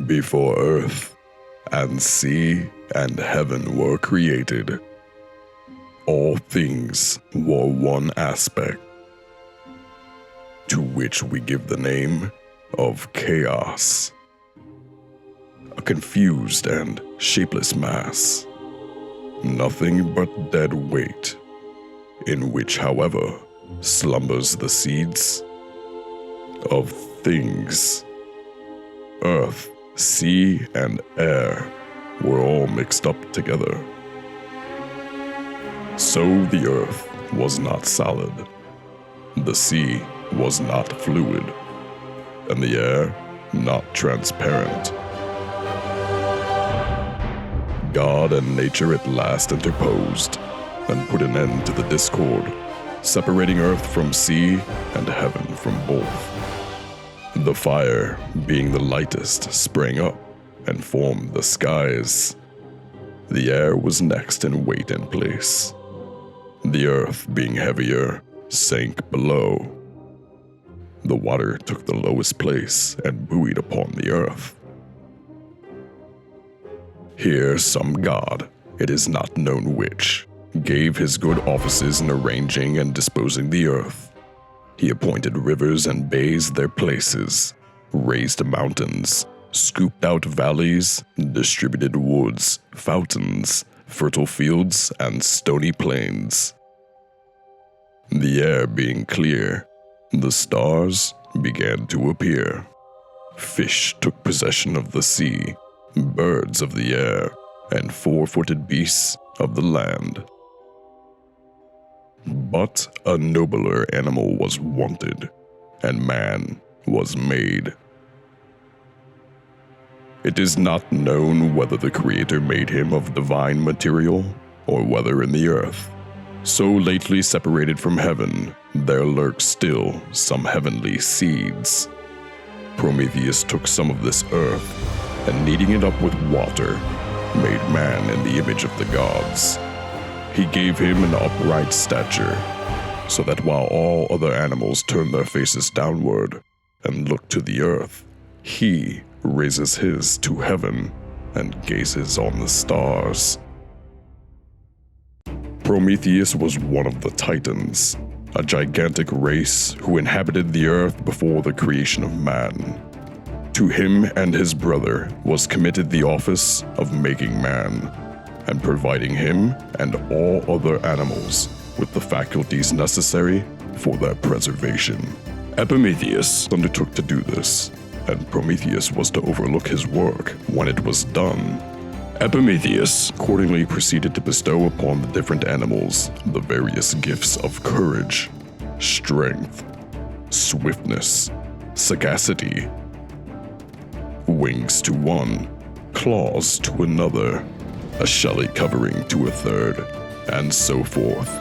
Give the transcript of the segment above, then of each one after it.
Before earth and sea and heaven were created, all things were one aspect, to which we give the name of chaos. A confused and shapeless mass, nothing but dead weight, in which, however, slumbers the seeds of things. Earth, sea, and air were all mixed up together. So the earth was not solid, the sea was not fluid, and the air not transparent. God and nature at last interposed and put an end to the discord, separating earth from sea and heaven from both. The fire, being the lightest, sprang up and formed the skies. The air was next in weight and place. The earth, being heavier, sank below. The water took the lowest place and buoyed upon the earth. Here some god, it is not known which, gave his good offices in arranging and disposing the earth. He appointed rivers and bays their places, raised mountains, scooped out valleys, distributed woods, fountains, fertile fields, and stony plains. The air being clear, the stars began to appear. Fish took possession of the sea, birds of the air, and four-footed beasts of the land. But a nobler animal was wanted, and man was made. It is not known whether the Creator made him of divine material, or whether in the earth. So lately separated from heaven, there lurk still some heavenly seeds. Prometheus took some of this earth, and kneading it up with water, made man in the image of the gods. He gave him an upright stature, so that while all other animals turn their faces downward and look to the earth, he raises his to heaven and gazes on the stars. Prometheus was one of the Titans, a gigantic race who inhabited the earth before the creation of man. To him and his brother was committed the office of making man, and providing him and all other animals with the faculties necessary for their preservation. Epimetheus undertook to do this, and Prometheus was to overlook his work when it was done. Epimetheus accordingly proceeded to bestow upon the different animals the various gifts of courage, strength, swiftness, sagacity, wings to one, claws to another, a shelly covering to a third, and so forth.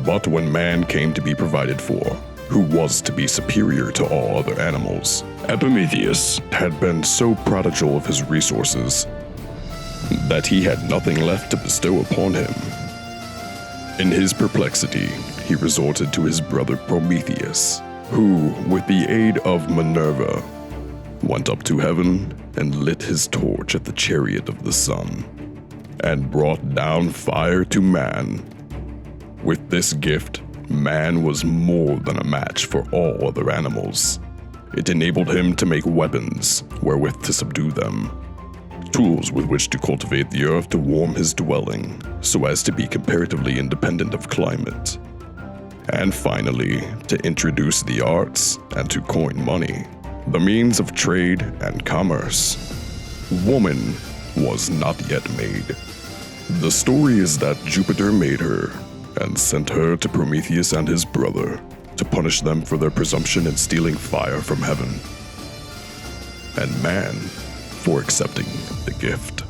But when man came to be provided for, who was to be superior to all other animals, Epimetheus had been so prodigal of his resources that he had nothing left to bestow upon him. In his perplexity, he resorted to his brother Prometheus, who, with the aid of Minerva, went up to heaven and lit his torch at the chariot of the sun, and brought down fire to man. With this gift, man was more than a match for all other animals. It enabled him to make weapons wherewith to subdue them, tools with which to cultivate the earth to warm his dwelling so as to be comparatively independent of climate, and finally to introduce the arts and to coin money, the means of trade and commerce. Woman was not yet made. The story is that Jupiter made her and sent her to Prometheus and his brother to punish them for their presumption in stealing fire from heaven, and man for accepting the gift.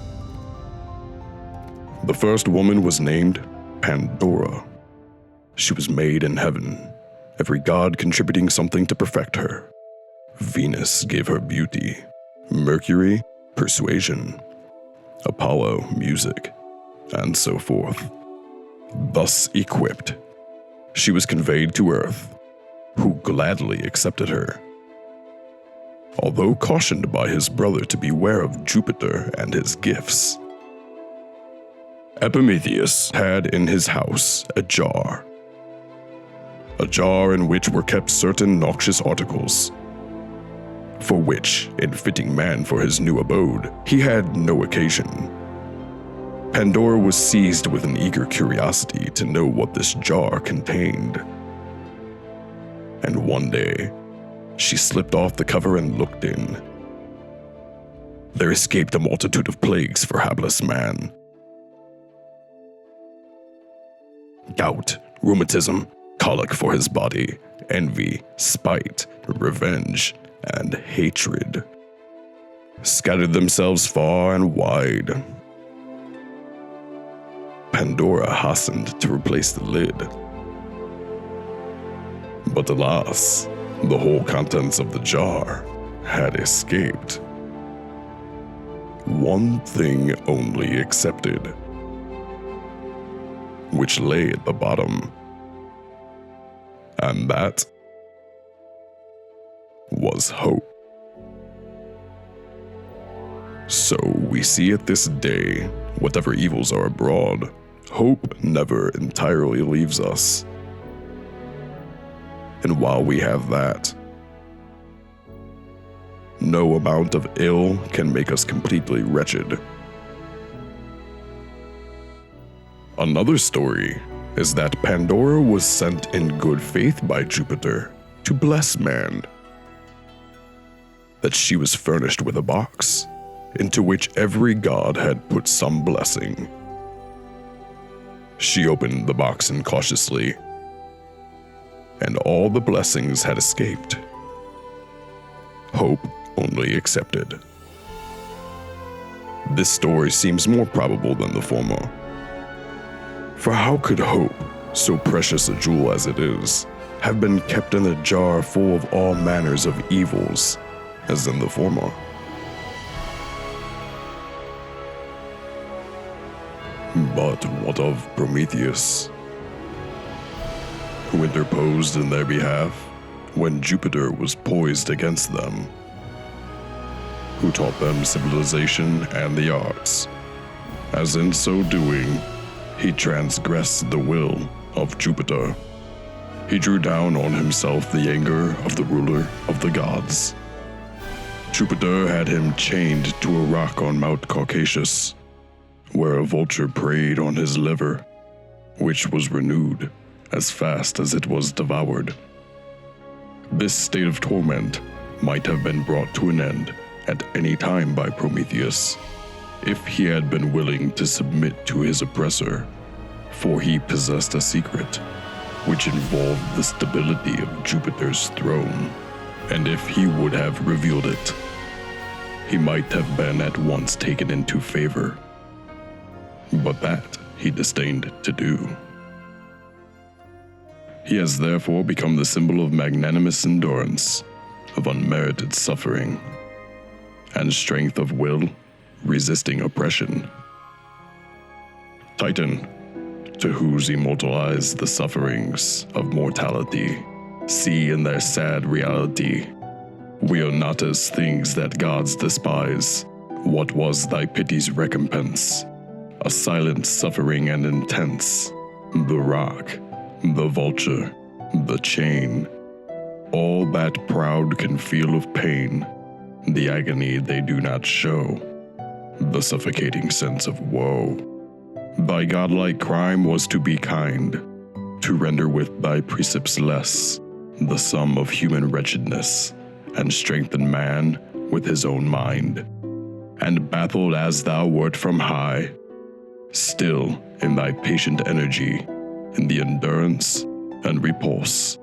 The first woman was named Pandora. She was made in heaven, every god contributing something to perfect her. Venus gave her beauty, Mercury, persuasion, Apollo, music, and so forth. Thus equipped, she was conveyed to Earth, who gladly accepted her. although cautioned by his brother to beware of Jupiter and his gifts. Epimetheus had in his house a jar in which were kept certain noxious articles, for which, in fitting man for his new abode, he had no occasion. Pandora was seized with an eager curiosity to know what this jar contained. And one day, she slipped off the cover and looked in. There escaped a multitude of plagues for hapless man. Gout, rheumatism, colic for his body, envy, spite, revenge, and hatred scattered themselves far and wide. Pandora hastened to replace the lid. But alas, the whole contents of the jar had escaped. One thing only excepted, which lay at the bottom, and that was hope. So we see at this day, whatever evils are abroad, hope never entirely leaves us. And while we have that, no amount of ill can make us completely wretched. Another story is that Pandora was sent in good faith by Jupiter to bless man. That she was furnished with a box, into which every god had put some blessing. She opened the box incautiously, and all the blessings had escaped. Hope only accepted. This story seems more probable than the former. For how could hope, so precious a jewel as it is, have been kept in a jar full of all manners of evils, as in the former? But what of Prometheus, who interposed in their behalf when Jupiter was poised against them, who taught them civilization and the arts, as in so doing, he transgressed the will of Jupiter. He drew down on himself the anger of the ruler of the gods. Jupiter had him chained to a rock on Mount Caucasus, where a vulture preyed on his liver, which was renewed as fast as it was devoured. This state of torment might have been brought to an end at any time by Prometheus, if he had been willing to submit to his oppressor, for he possessed a secret which involved the stability of Jupiter's throne, and if he would have revealed it, he might have been at once taken into favor. But that he disdained to do. He has therefore become the symbol of magnanimous endurance, of unmerited suffering, and strength of will, resisting oppression. Titan, to whose immortalize the sufferings of mortality, see in their sad reality, we are not as things that gods despise. What was thy pity's recompense? A silent suffering and intense, the rock, the vulture, the chain, all that proud can feel of pain, the agony they do not show, the suffocating sense of woe. Thy godlike crime was to be kind, to render with thy precepts less the sum of human wretchedness, and strengthen man with his own mind. And baffled as thou wert from high, still in thy patient energy, in the endurance and repulse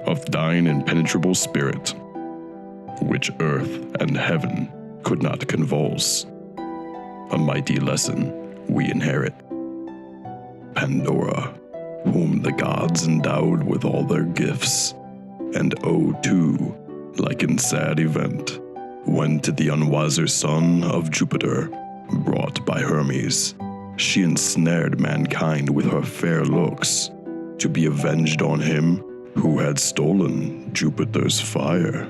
of thine impenetrable spirit, which earth and heaven could not convulse, a mighty lesson we inherit. Pandora, whom the gods endowed with all their gifts, and too, like in sad event, when to the unwiser son of Jupiter, brought by Hermes, she ensnared mankind with her fair looks, to be avenged on him who had stolen Jupiter's fire.